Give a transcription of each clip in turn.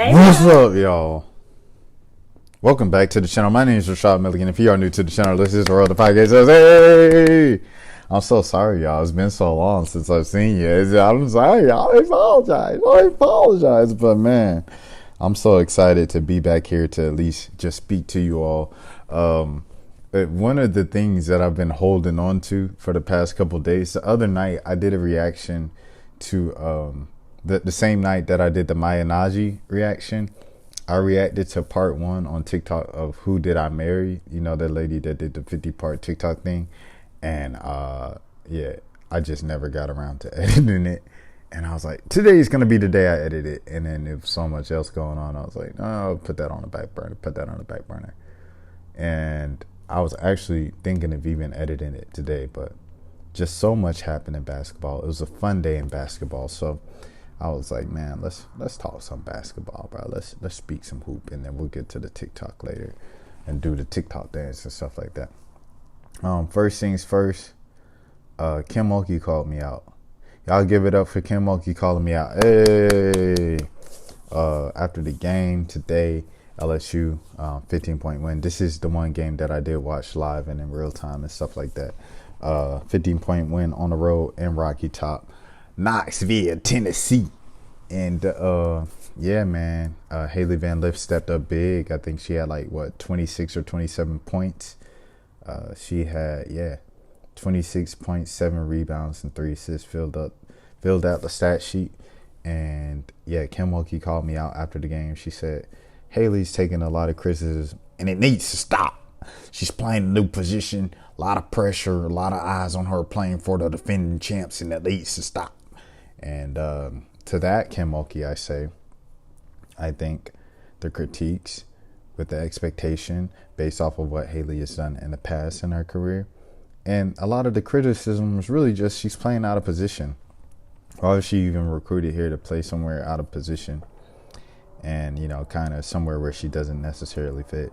Hey What's now. up, y'all? Welcome back to the channel. My name is Rashad Milligan. If you are new to the channel, this is the World of Podcast. Hey! I'm so sorry, y'all. It's been so long since I've seen you. I'm sorry, y'all. I apologize. But man, I'm so excited to be back here to at least just speak to you all. One of the things that I've been holding on to for the past couple of days, the other night I did a reaction to the same night that I did the Maya Naji reaction. I reacted to part one on TikTok of Who Did I Marry? You know, the lady that did the 50-part TikTok thing. And yeah, I just never got around to editing it. And I was like, today's going to be the day I edit it. And then there was so much else going on. I was like, no, put that on the back burner. And I was actually thinking of even editing it today, but just so much happened in basketball. It was a fun day in basketball. So I was like, man, let's talk some basketball, bro. Let's speak some hoop, and then we'll get to the TikTok later and do the TikTok dance and stuff like that. First things first, Kim Mulkey called me out. Y'all give it up for Kim Mulkey calling me out. Hey! After the game today, LSU 15-point win. This is the one game that I did watch live and in real time and stuff like that. 15-point win on the road in Rocky Top, Knoxville, Tennessee. And yeah, man, Haley Van Lith stepped up big. I think she had 26 or 27 points. She had 26.7 rebounds and 3 assists, filled out the stat sheet. And yeah, Kim Mulkey called me out after the game. She said Haley's taking a lot of criticism and it needs to stop. She's playing a new position, a lot of pressure, a lot of eyes on her playing for the defending champs, and that needs to stop. And to that, Kim Mulkey, I say, I think the critiques with the expectation based off of what Haley has done in the past in her career, and a lot of the criticism was really just she's playing out of position. Or is she even recruited here to play somewhere out of position? And, you know, kind of somewhere where she doesn't necessarily fit.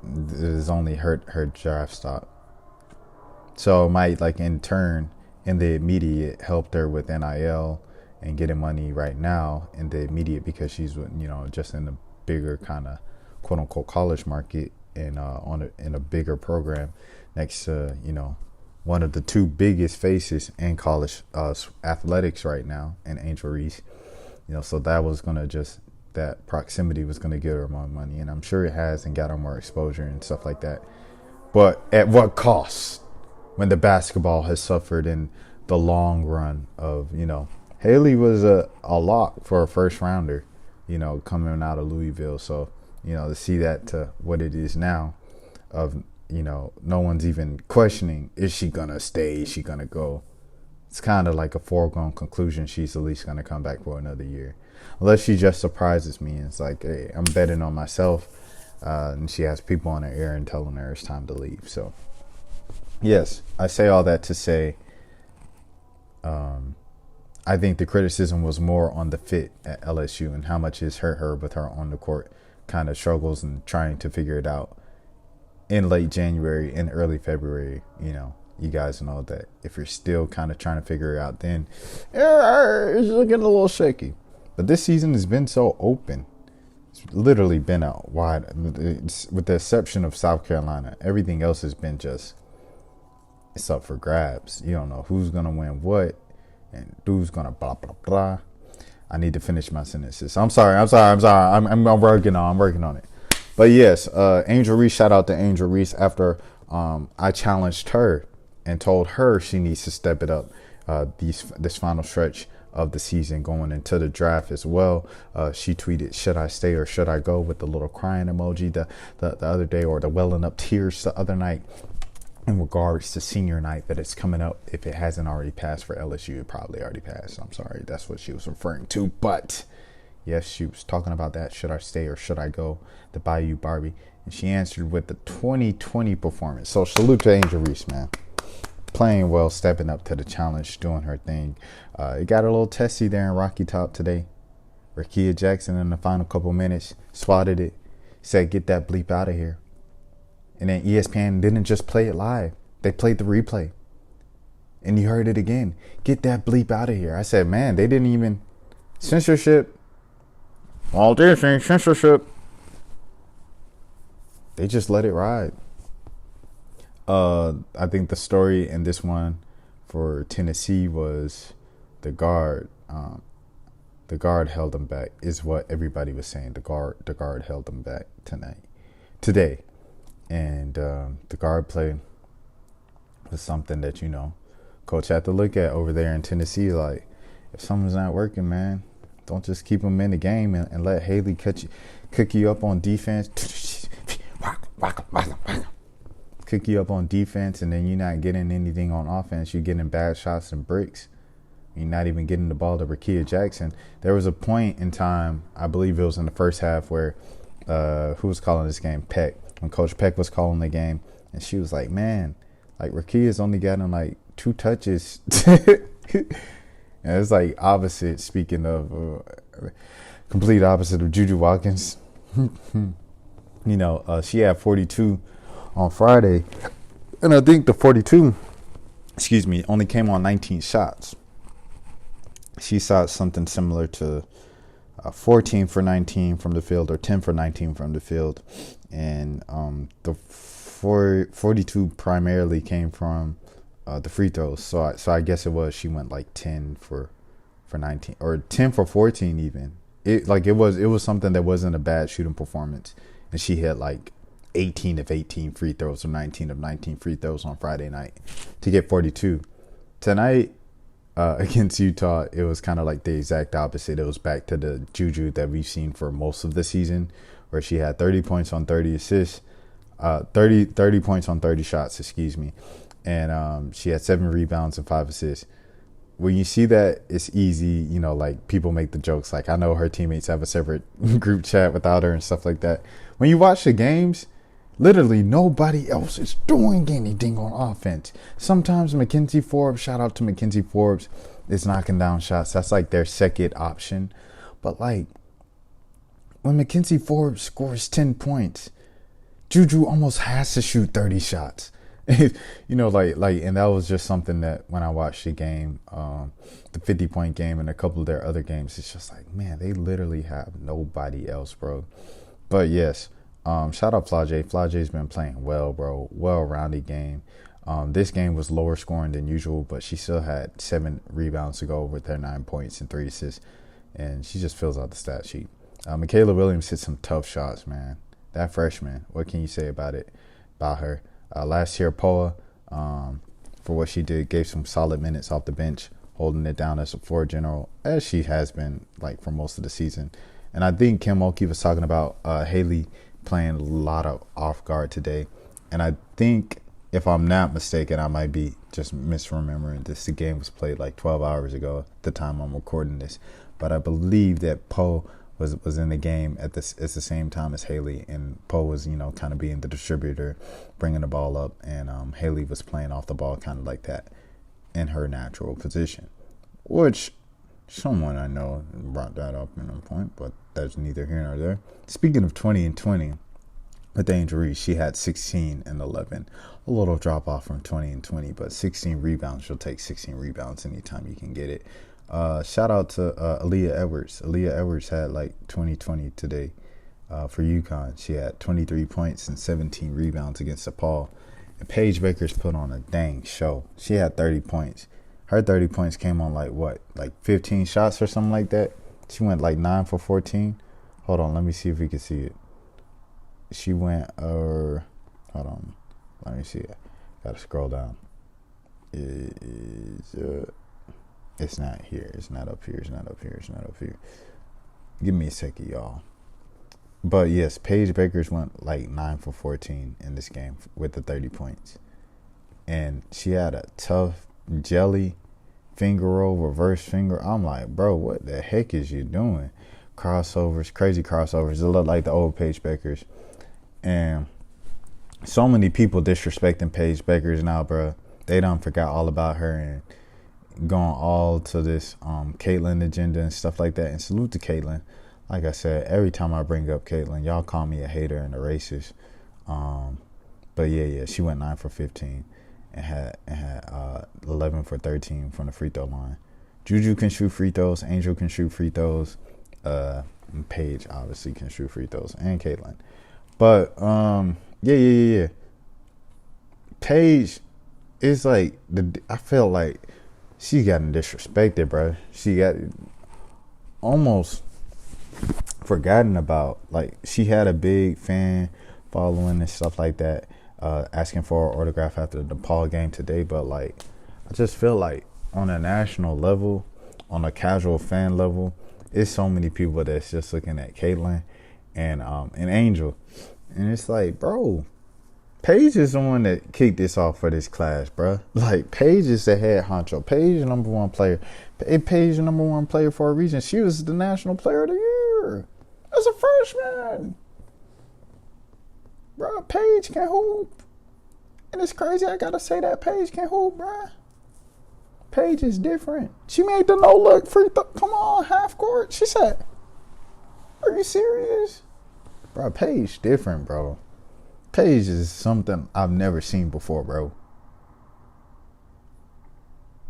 It has only hurt her draft stock. So it might, in turn, in the immediate, helped her with NIL and getting money right now in the immediate because she's, just in a bigger kind of quote unquote college market and in a bigger program next to, one of the two biggest faces in college athletics right now, and Angel Reese. So that was going to that proximity was going to get her more money, and I'm sure it has, and got her more exposure and stuff like that. But at what cost? When the basketball has suffered in the long run of, Haley was a lock for a first rounder, coming out of Louisville. So, to see that to what it is now of, no one's even questioning, is she going to stay? Is she going to go? It's kind of like a foregone conclusion. She's at least going to come back for another year. Unless she just surprises me and it's like, hey, I'm betting on myself. And she has people on her ear and telling her it's time to leave. So, yes, I say all that to say, I think the criticism was more on the fit at LSU and how much it's hurt her with her on the court kind of struggles and trying to figure it out in late January and early February. You guys know that if you're still kind of trying to figure it out, then it's looking a little shaky. But this season has been so open. It's literally been out wide, with the exception of South Carolina. Everything else has been it's up for grabs. You don't know who's going to win what and who's going to blah, blah, blah. I need to finish my sentences. I'm sorry. I'm working on it. But yes, Angel Reese, shout out to Angel Reese after I challenged her and told her she needs to step it up this final stretch of the season going into the draft as well. She tweeted, should I stay or should I go, with the little crying emoji the other day, or the welling up tears the other night, in regards to senior night that it's coming up. If it hasn't already passed for LSU, it probably already passed. I'm sorry, that's what she was referring to. But yes, she was talking about that. Should I stay or should I go? The Bayou Barbie. And she answered with the 2020 performance. So salute to Angel Reese, man. Playing well, stepping up to the challenge, doing her thing. It got a little testy there in Rocky Top today. Rakia Jackson in the final couple minutes swatted it, said, get that bleep out of here. And then ESPN didn't just play it live. They played the replay. And you heard it again. Get that bleep out of here. I said, man, they didn't even... Censorship All this ain't censorship. They just let it ride. I think the story in this one for Tennessee was the guard. The guard held them back. Is what everybody was saying. The guard held them back today, and the guard play was something that coach had to look at over there in Tennessee. Like, if something's not working, man, don't just keep them in the game and let Haley cook you up on defense. Cook you up on defense, and then you're not getting anything on offense. You're getting bad shots and bricks. You're not even getting the ball to Rakia Jackson. There was a point in time, I believe it was in the first half, where who was calling this game? Peck. When Coach Peck was calling the game, and she was like, man, like Rakia's only gotten like 2 touches. And it's like opposite, speaking of complete opposite of JuJu Watkins. She had 42 on Friday, and I think the 42, only came on 19 shots. She shot something similar to 14 for 19 from the field, or 10 for 19 from the field, and the 42 primarily came from the free throws. So I guess she went like 10 for 19, or 10 for 14 even. It was something that wasn't a bad shooting performance, and she hit like 18 of 18 free throws, or 19 of 19 free throws on Friday night to get 42. Tonight against Utah, it was kind of like the exact opposite. It was back to the JuJu that we've seen for most of the season, where she had 30 points on 30 assists, 30 points on 30 shots, and she had 7 rebounds and 5 assists. When you see that, it's easy, like people make the jokes. Like, I know her teammates have a separate group chat without her and stuff like that. When you watch the games, literally nobody else is doing anything on offense. Sometimes Mackenzie Forbes, shout out to Mackenzie Forbes, is knocking down shots. That's like their second option. But like, when Mackenzie Forbes scores 10 points, JuJu almost has to shoot 30 shots. And that was just something that when I watched the game, the 50-point game and a couple of their other games, it's just like, man, they literally have nobody else, bro. But yes, shout out Flage. Flage's been playing well, bro. Well-rounded game. This game was lower scoring than usual, but she still had 7 rebounds to go with her 9 points and 3 assists, and she just fills out the stat sheet. Michaela Williams hit some tough shots, man. That freshman, what can you say about her? Last year, Poa, for what she did, gave some solid minutes off the bench, holding it down as a floor general, as she has been like for most of the season. And I think Kim Mulkey was talking about Haley playing a lot of off guard today. And I think, if I'm not mistaken, I might be just misremembering this. The game was played like 12 hours ago at the time I'm recording this. But I believe that Poe was in the game at the same time as Haley, and Poe was, kind of being the distributor, bringing the ball up, and Haley was playing off the ball kind of like that in her natural position, which someone I know brought that up in a point, but that's neither here nor there. Speaking of 20 and 20, with Angel Reese, she had 16 and 11. A little drop off from 20 and 20, but 16 rebounds. She'll take 16 rebounds anytime you can get it. Shout out to Aaliyah Edwards. Aaliyah Edwards had like 20-20 today for UConn. She had 23 points and 17 rebounds against DePaul. And Paige Baker's put on a dang show. She had 30 points. Her 30 points came on like 15 shots or something like that. She went like 9 for 14. Hold on, let me see if we can see it. She went, hold on, let me see it. Gotta scroll down. It's not here. It's not up here. It's not up here. It's not up here. Give me a second, y'all. But yes, Paige Baker's went like 9 for 14 in this game with the 30 points. And she had a tough jelly finger roll, reverse finger. I'm like, bro, what the heck is you doing? Crossovers, crazy crossovers. It looked like the old Paige Bakers. And so many people disrespecting Paige Bakers now, bro. They done forgot all about her and going all to this Caitlyn agenda and stuff like that. And salute to Caitlyn. Like I said, every time I bring up Caitlyn, y'all call me a hater and a racist. But yeah, she went 9 for 15 and had 11 for 13 from the free throw line. JuJu can shoot free throws. Angel can shoot free throws. And Paige obviously can shoot free throws, and Caitlin. But yeah. Paige is like I feel like she gotten disrespected, bro. She got almost forgotten about. Like, she had a big fan following and stuff like that, asking for her autograph after the DePaul game today. But like, I just feel like on a national level, on a casual fan level, it's so many people that's just looking at Caitlin and Angel, and it's like, bro, Paige is the one that kicked this off for this class, bro. Like, Paige is the head honcho. Paige is the number one player. Paige is the number one player for a reason. She was the national player of the year as a freshman. Bro, Paige can hoop. And it's crazy I gotta say that Paige can hoop, bro. Paige is different. She made the no-look free throw. Come on, half court. She said, are you serious? Bro, Paige different, bro. Paige is something I've never seen before, bro.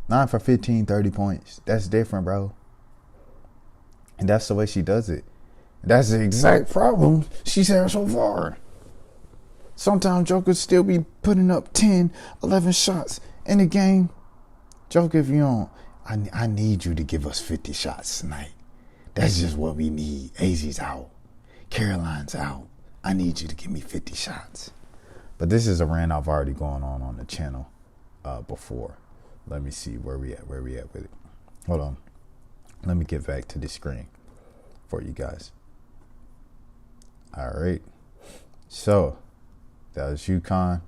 9 for 15, 30 points. That's different, bro. And that's the way she does it. That's the exact problem she's had so far. Sometimes Joker still be putting up 10, 11 shots in the game. Joker, if you don't, I need you to give us 50 shots tonight. That's just what we need. AZ's out. Caroline's out. I need you to give me 50 shots. But this is a rant I've already gone on the channel before. Let me see where we at with it. Hold on. Let me get back to the screen for you guys. All right. So that was UConn.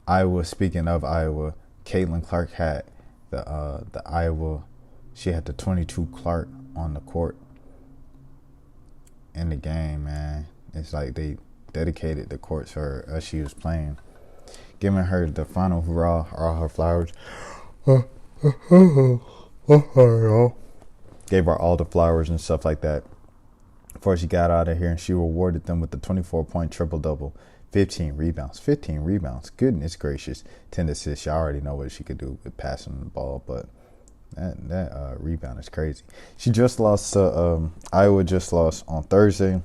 Iowa, speaking of Iowa, Caitlin Clark had the Iowa, she had the 22 Clark on the court in the game, man. It's like they dedicated the court to her as she was playing, giving her the final hurrah, all her flowers. Gave her all the flowers and stuff like that before she got out of here, and she rewarded them with the 24-point triple-double, 15 rebounds. Goodness gracious. 10 assists. Y'all already know what she could do with passing the ball, but that rebound is crazy. She just lost to Iowa just lost on Thursday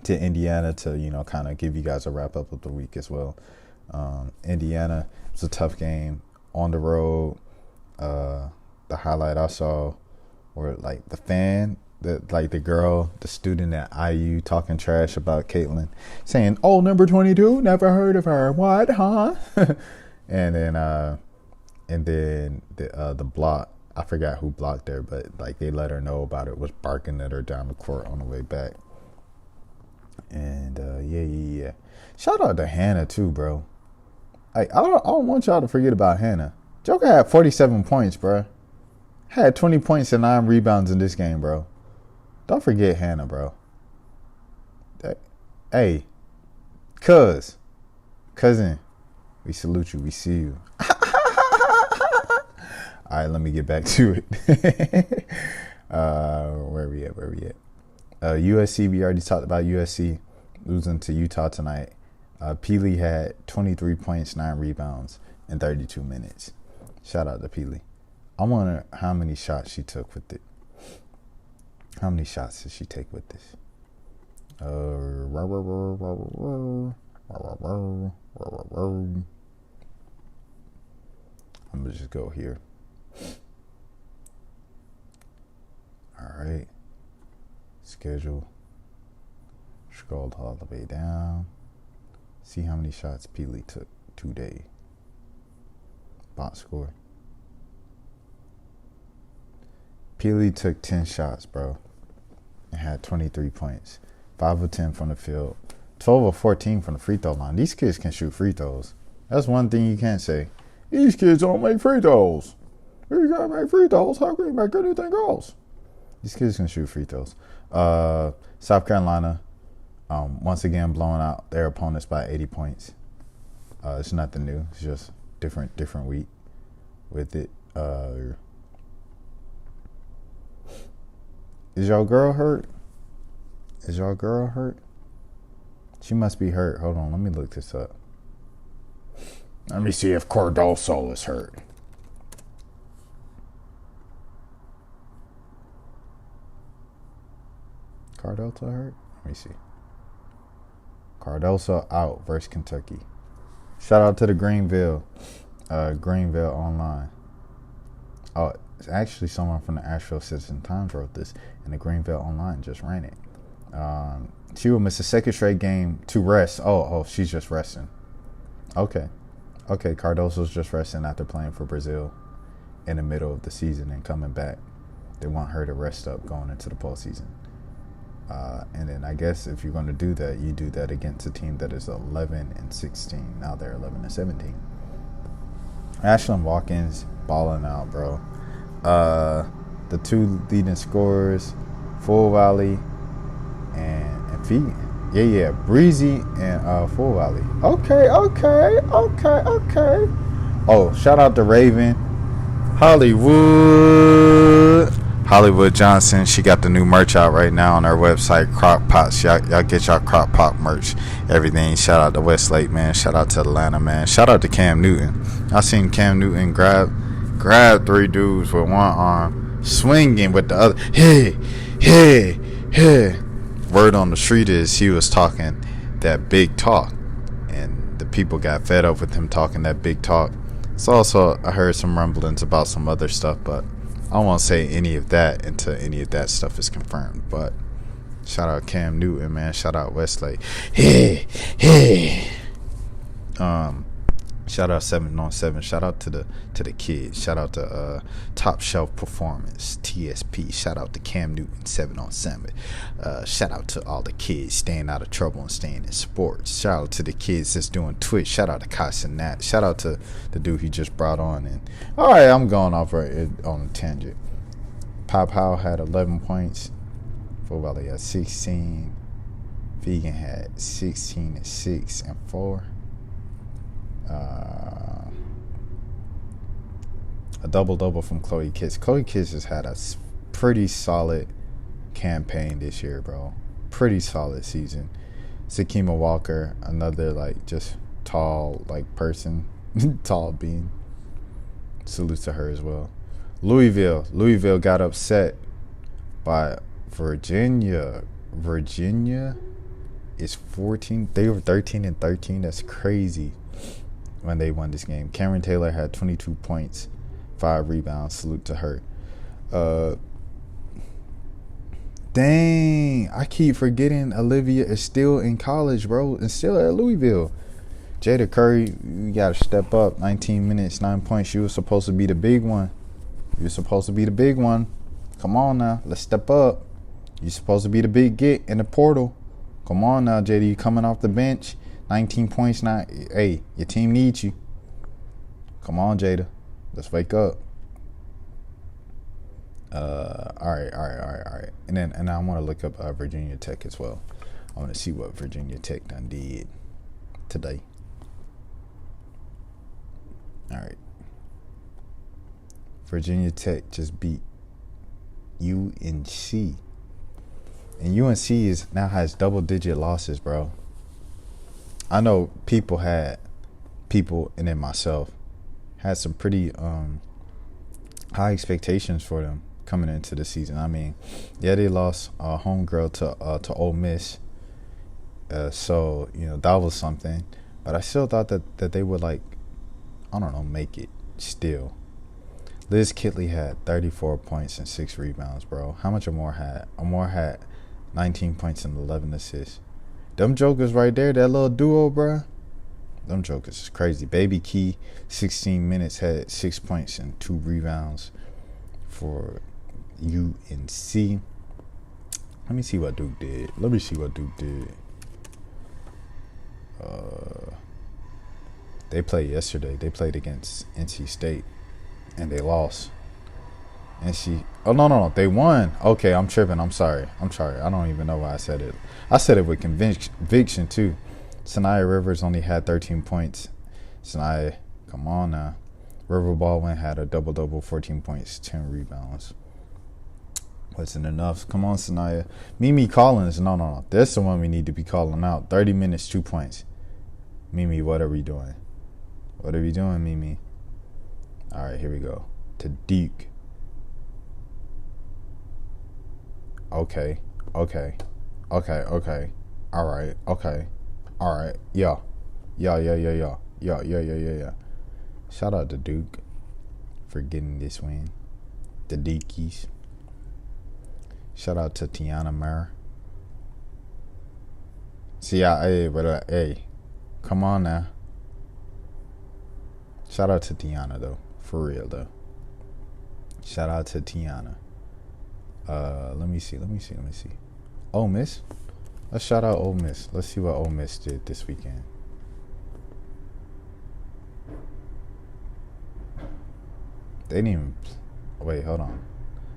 to Indiana to, kind of give you guys a wrap up of the week as well. Indiana, it's a tough game on the road. The highlight I saw where like the fan, the girl, the student at IU talking trash about Caitlin, saying, "Oh, number 22, never heard of her. What, huh?" and then the block, I forgot who blocked her, but like they let her know about it, was barking at her down the court on the way back. And yeah. Shout out to Hannah too, bro. Like, I don't want y'all to forget about Hannah. Joker had 47 points, bro. Had 20 points and 9 rebounds in this game, bro. Don't forget Hannah, bro. Hey, cousin, we salute you. We see you. All right, let me get back to it. Where we at? USC, we already talked about USC losing to Utah tonight. Peely had 23 points, 9 rebounds in 32 minutes. Shout out to Peely. I wonder how many shots she took with it. How many shots did she take with this? I'm going to just go here. All right. Schedule. Scrolled all the way down. See how many shots Peely took today. Box score. Peely took 10 shots, bro, and had 23 points. 5 of 10 from the field. 12 of 14 from the free throw line. These kids can shoot free throws. That's one thing you can't say. These kids don't make free throws. You gotta make free throws. How can you make anything else? These kids can shoot free throws. South Carolina, once again blowing out their opponents by 80 points. It's nothing new. It's just different week with it. Is your girl hurt? She must be hurt. Hold on, let me look this up. Let me see if Cordoso is hurt. Cardoso hurt? Let me see. Cardoso out versus Kentucky. Shout out to the Greenville Online. Oh, it's actually someone from the Asheville Citizen-Times wrote this, and the Greenville Online just ran it. She will miss a second straight game to rest. Oh, she's just resting. Okay, Cardoso's just resting after playing for Brazil in the middle of the season and coming back. They want her to rest up going into the postseason. And then I guess if you're going to do that, you do that against a team that is 11-16. Now they're 11-17. Ashlyn Watkins balling out, bro. The two leading scorers, Full Valley and Feet. Yeah, Breezy and Full Valley. Okay. Oh, shout out to Raven. Hollywood Johnson, she got the new merch out right now on her website, Crock Pots. Y'all get y'all Crock Pot merch, everything. Shout out to Westlake, man. Shout out to Atlanta, man. Shout out to Cam Newton. I seen Cam Newton grab 3 dudes with one arm, swinging with the other. Hey. Word on the street is he was talking that big talk, and the people got fed up with him talking that big talk. So also, I heard some rumblings about some other stuff, but I won't say any of that until any of that stuff is confirmed. But shout out Cam Newton, man. Shout out Westlake. Hey. Shout out 7-on-7. Shout out to the kids. Shout out to Top Shelf Performance, TSP. Shout out to Cam Newton, 7-on-7. Shout out to all the kids staying out of trouble and staying in sports. Shout out to the kids that's doing Twitch. Shout out to Kais and Nat. Shout out to the dude he just brought on. And all right, I'm going off right on a tangent. Pop Howe had 11 points. Full Valley had 16. Vegan had 16 and 6 and 4. A double from Chloe Kiss. Chloe Kiss has had a pretty solid campaign this year, bro. Pretty solid season. Sakima Walker, another like just tall like person, tall being. Salute to her as well. Louisville got upset by Virginia. Virginia is 14. They were 13-13. That's crazy. When they won this game, Cameron Taylor had 22 points, 5 rebounds. Salute to her. Dang, I keep forgetting Olivia is still in college, bro, and still at Louisville. Jada Curry, you gotta step up. 19 minutes, 9 points. You were supposed to be the big one. Come on now, let's step up. You're supposed to be the big get in the portal. Come on now, Jada, you coming off the bench. 19 points now. Hey, your team needs you. Come on, Jada. Let's wake up. All right. And I want to look up Virginia Tech as well. I want to see what Virginia Tech done did today. All right. Virginia Tech just beat UNC. And UNC now has double-digit losses, bro. I know people, and then myself, had some pretty high expectations for them coming into the season. I mean, yeah, they lost a homegirl to Ole Miss, so that was something. But I still thought that they would make it still. Liz Kitley had 34 points and 6 rebounds, bro. How much Amore had? Amore had 19 points and 11 assists. Them jokers right there, that little duo, bruh. Them jokers is crazy. Baby Key, 16 minutes, had 6 points and 2 rebounds for UNC. Let me see what Duke did. They played yesterday. They played against NC State, and they lost. No, they won. Okay, I'm tripping. I'm sorry. I don't even know why I said it. I said it with conviction too. Sanaya Rivers only had 13 points. Sanaya, come on now. River Baldwin had a double-double, 14 points, 10 rebounds. Wasn't enough. Come on, Sanaya. Mimi Collins, no. That's the one we need to be calling out. 30 minutes, 2 points. Mimi, what are we doing? Mimi? All right, here we go. To Duke. Okay. Okay. All right. Okay. All right. Yeah. Shout out to Duke for getting this win. The Deakies. Shout out to Tiana Mare. See, hey, come on now. Shout out to Tiana though, for real though. Shout out to Tiana. Let me see. Ole Miss. Let's shout out Ole Miss. Let's see what Ole Miss did this weekend. They didn't even. Wait, hold on.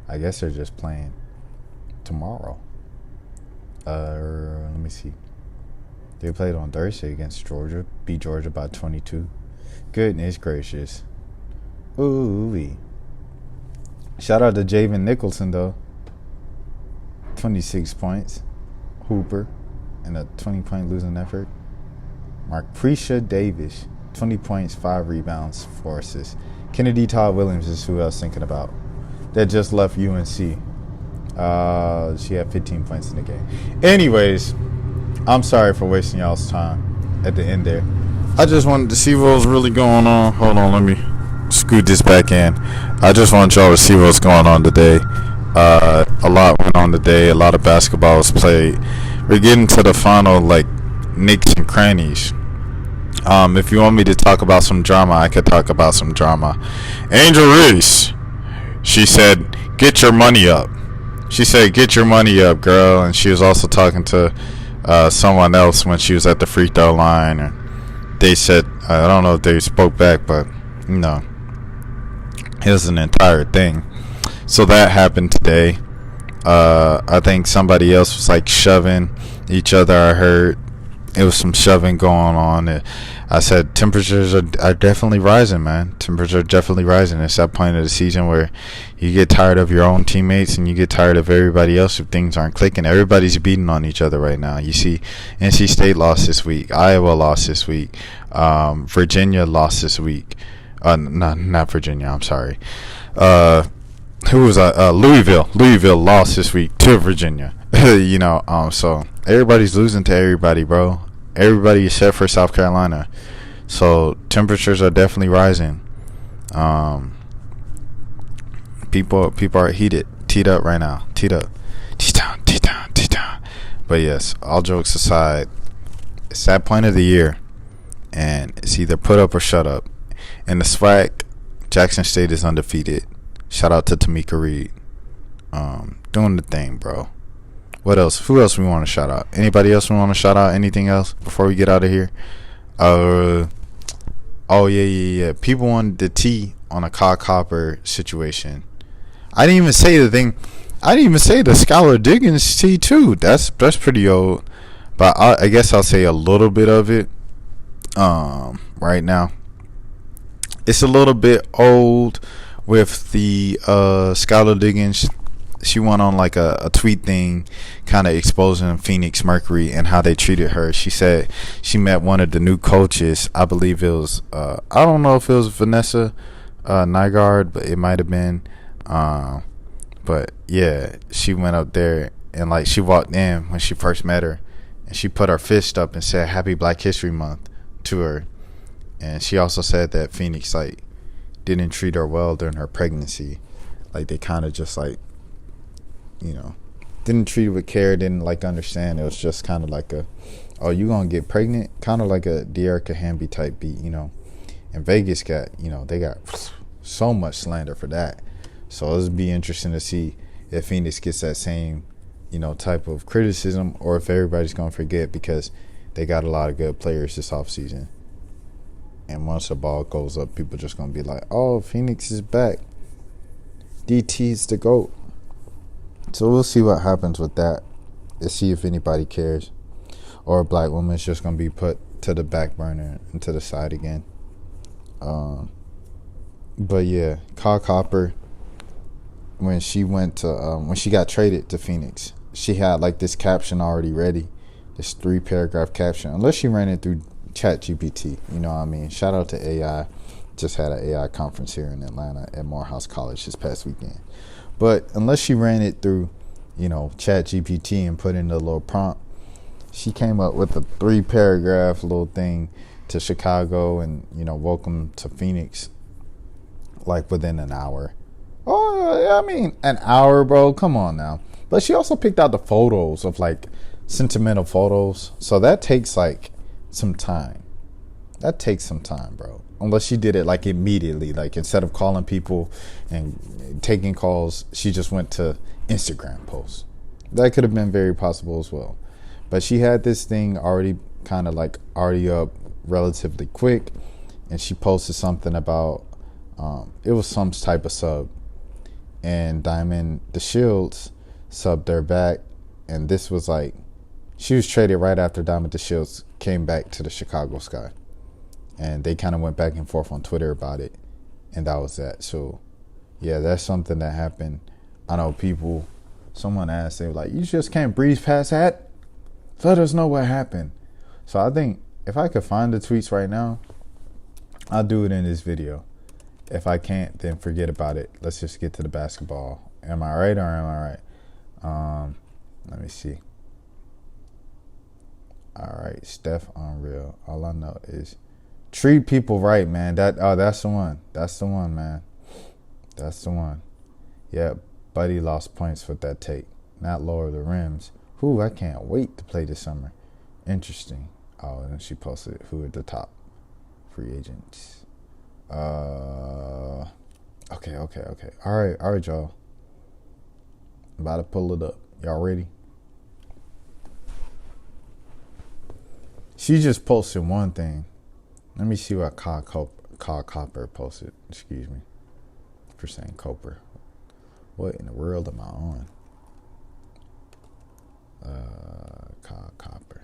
I guess they're just playing tomorrow. Let me see. They played on Thursday against Georgia. Beat Georgia by 22. Goodness gracious. Ooh-wee. Shout out to Javen Nicholson, though. 26 points. Hooper. And a 20-point losing effort. Marquisha Davis. 20 points, 5 rebounds, 4 assists. Kennedy Todd Williams is who I was thinking about. That just left UNC. She had 15 points in the game. Anyways, I'm sorry for wasting y'all's time at the end there. I just wanted to see what was really going on. Hold on, let me scoot this back in. I just want y'all to see what's going on today. A lot went on today. A lot of basketball was played. We're getting to the final, like, nicks and crannies. If you want me to talk about some drama, I could talk about some drama. Angel Reese, she said, get your money up. She said, get your money up, girl. And she was also talking to someone else when she was at the free throw line. And they said, I don't know if they spoke back, but, you know, it was an entire thing. So that happened today. I think somebody else was, like, shoving each other, I heard. It was some shoving going on. I said temperatures are definitely rising, man. Temperatures are definitely rising. It's that point of the season where you get tired of your own teammates and you get tired of everybody else if things aren't clicking. Everybody's beating on each other right now. You see NC State lost this week. Iowa lost this week. Virginia lost this week. Not Virginia. I'm sorry. Who was Louisville. Louisville lost this week to Virginia. You know, so everybody's losing to everybody, bro. Everybody except for South Carolina. So temperatures are definitely rising. People are teed up right now. Teed up. But yes, all jokes aside, it's that point of the year, and it's either put up or shut up. In the SWAC, Jackson State is undefeated. Shout out to Tamika Reed. Doing the thing, bro. What else? Who else we want to shout out? Anybody else we want to shout out? Anything else before we get out of here? Oh, yeah. People wanted the tea on a Kyle Copper situation. I didn't even say the thing. I didn't even say the Skylar Diggins tea, too. That's pretty old. But I guess I'll say a little bit of it right now. It's a little bit old with the Skylar Diggins. She went on like a tweet thing kind of exposing Phoenix Mercury and how they treated her. She said she met one of the new coaches. I believe it was, I don't know if it was Vanessa Nygaard, but it might have been. But yeah, she went up there and like she walked in when she first met her and she put her fist up and said Happy Black History Month to her. And she also said that Phoenix like didn't treat her well during her pregnancy. Like they kind of just like, you know, didn't treat it with care, didn't like understand. It was just kind of like oh, you gonna get pregnant? Kind of like a De'Erica Hamby type beat, you know. And Vegas got, you know, they got so much slander for that. So it'll be interesting to see if Phoenix gets that same, you know, type of criticism or if everybody's gonna forget because they got a lot of good players this offseason. And once the ball goes up, people just gonna be like, oh, Phoenix is back. DT's the GOAT. So we'll see what happens with that and see if anybody cares. Or a black woman's just going to be put to the back burner and to the side again. But yeah, Kyle Copper, when she went to, when she got traded to Phoenix, she had like this caption already ready. This 3-paragraph caption. Unless she ran it through ChatGPT. You know what I mean? Shout out to AI. Just had an AI conference here in Atlanta at Morehouse College this past weekend. But unless she ran it through Chat GPT and put in the little prompt. She came up with a 3-paragraph little thing to Chicago and, welcome to Phoenix, like within an hour. Oh, I mean, an hour, bro. Come on now. But she also picked out the photos of like sentimental photos. So that takes like some time. That takes some time, bro. Unless she did it like immediately. Like instead of calling people and taking calls, she just went to Instagram posts. That could have been very possible as well. But she had this thing already already up relatively quick. And she posted something about, it was some type of sub. And Diamond the Shields subbed her back. And this was like, she was traded right after Diamond the Shields came back to the Chicago Sky. And they kind of went back and forth on Twitter about it. And that was that. So, yeah, that's something that happened. I know someone asked, they were like, you just can't breeze past that? Let us know what happened. So I think if I could find the tweets right now, I'll do it in this video. If I can't, then forget about it. Let's just get to the basketball. Am I right or am I right? Let me see. All right, Steph Unreal. All I know is treat people right, man. That's the one. That's the one, man. That's the one. Yeah, Buddy lost points with that take. Not lower the rims. Who I can't wait to play this summer. Interesting. Oh, and then she posted who at the top. Free agents. Okay. All right, y'all. I'm about to pull it up. Y'all ready? She just posted one thing. Let me see what Kyle Copper posted. Excuse me for saying Cooper. What in the world am I on? Kyle Copper.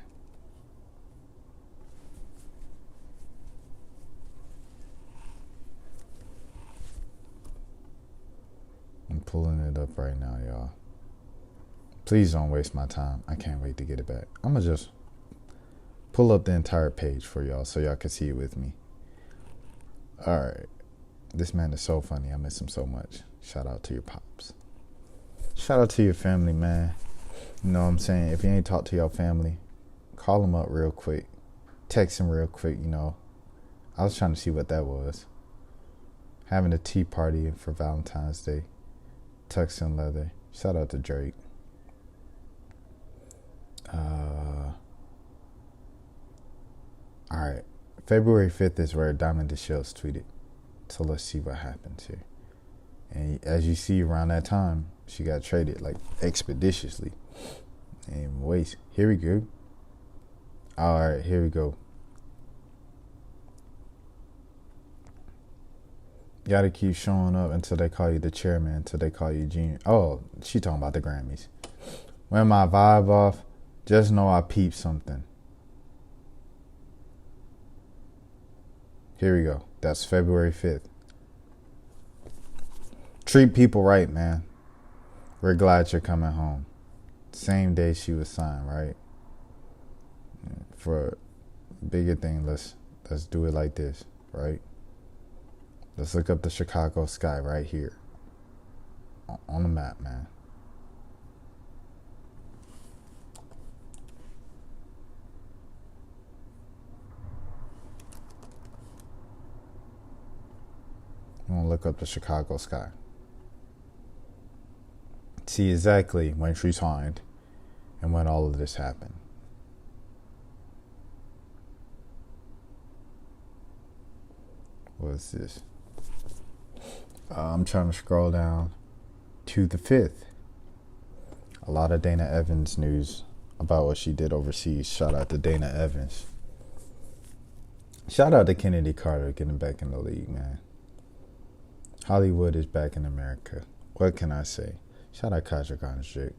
I'm pulling it up right now, y'all. Please don't waste my time. I can't wait to get it back. I'm going to just pull up the entire page for y'all so y'all can see it with me. All right. This man is so funny. I miss him so much. Shout out to your pops. Shout out to your family, man. You know what I'm saying? If you ain't talked to your family, call them up real quick. Text them real quick, I was trying to see what that was. Having a tea party for Valentine's Day. Tux and leather. Shout out to Drake. Alright. February 5th is where Diamond the Shields tweeted. So let's see what happens here. And as you see around that time, she got traded like expeditiously. And wait, here we go. Alright, here we go. Gotta keep showing up until they call you the chairman, until they call you junior. Oh, she talking about the Grammys. When my vibe off, just know I peeped something. Here we go. That's February 5th. Treat people right, man. We're glad you're coming home. Same day she was signed, right? For a bigger thing, let's do it like this, right? Let's look up the Chicago Sky right here on the map, man. I'm gonna look up the Chicago Sky. See exactly when she signed and when all of this happened. What is this? I'm trying to scroll down to the 5th. A lot of Dana Evans news about what she did overseas. Shout out to Dana Evans. Shout out to Kennedy Carter getting back in the league, man. Hollywood is back in America. What can I say? Shout out Kaja Gonstrick.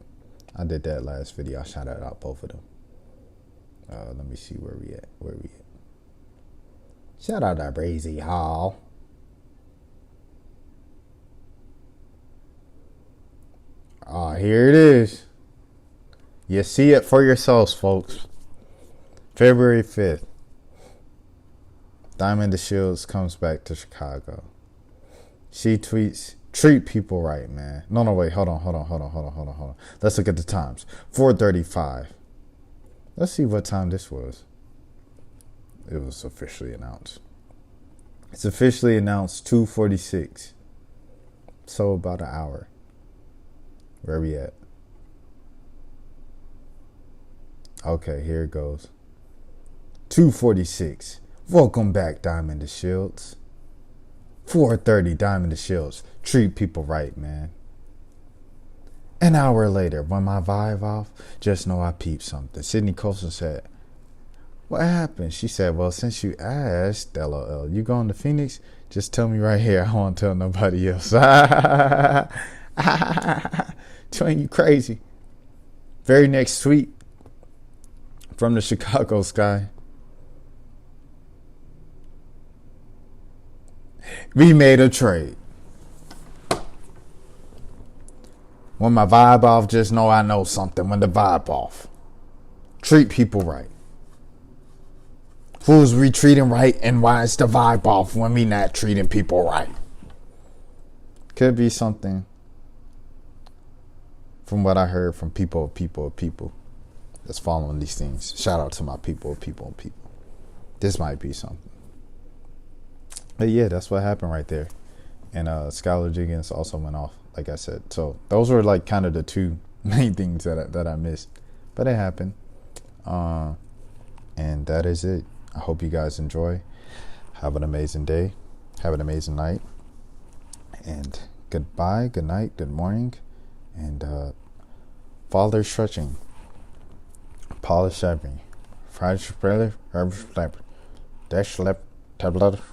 I did that last video. I shouted out both of them. Let me see where we at. Shout out to Brazy Hall. Here it is. You see it for yourselves, folks. February 5th. Diamond the Shields comes back to Chicago. She tweets, Treat people right, man. No, wait. Hold on. Let's look at the times. 4:35. Let's see what time this was. It was officially announced. It's officially announced 2:46. So about an hour. Where we at? Okay, here it goes. 2:46. Welcome back, Diamond the Shields. 4:30, Diamond the Shields. Treat people right, man. An hour later, when my vibe off, just know I peeped something. Sydney Colson said, what happened? She said, well, since you asked, LOL, you going to Phoenix? Just tell me right here. I won't tell nobody else. Twin, you crazy. Very next tweet from the Chicago sky. We made a trade. When my vibe off, just know I know something. When the vibe off. Treat people right. Who's we treating right, and why is the vibe off when we not treating people right? Could be something from what I heard from people that's following these things. Shout out to my people. This might be something. But yeah, that's what happened right there. And Skylar Jenkins also went off, like I said. So those were like kind of the two main things that I missed. But it happened. And that is it. I hope you guys enjoy. Have an amazing day. Have an amazing night. And goodbye, good night, good morning. And father stretching. Polish shaving. Fried spreader, herb slap. Dash left tablet.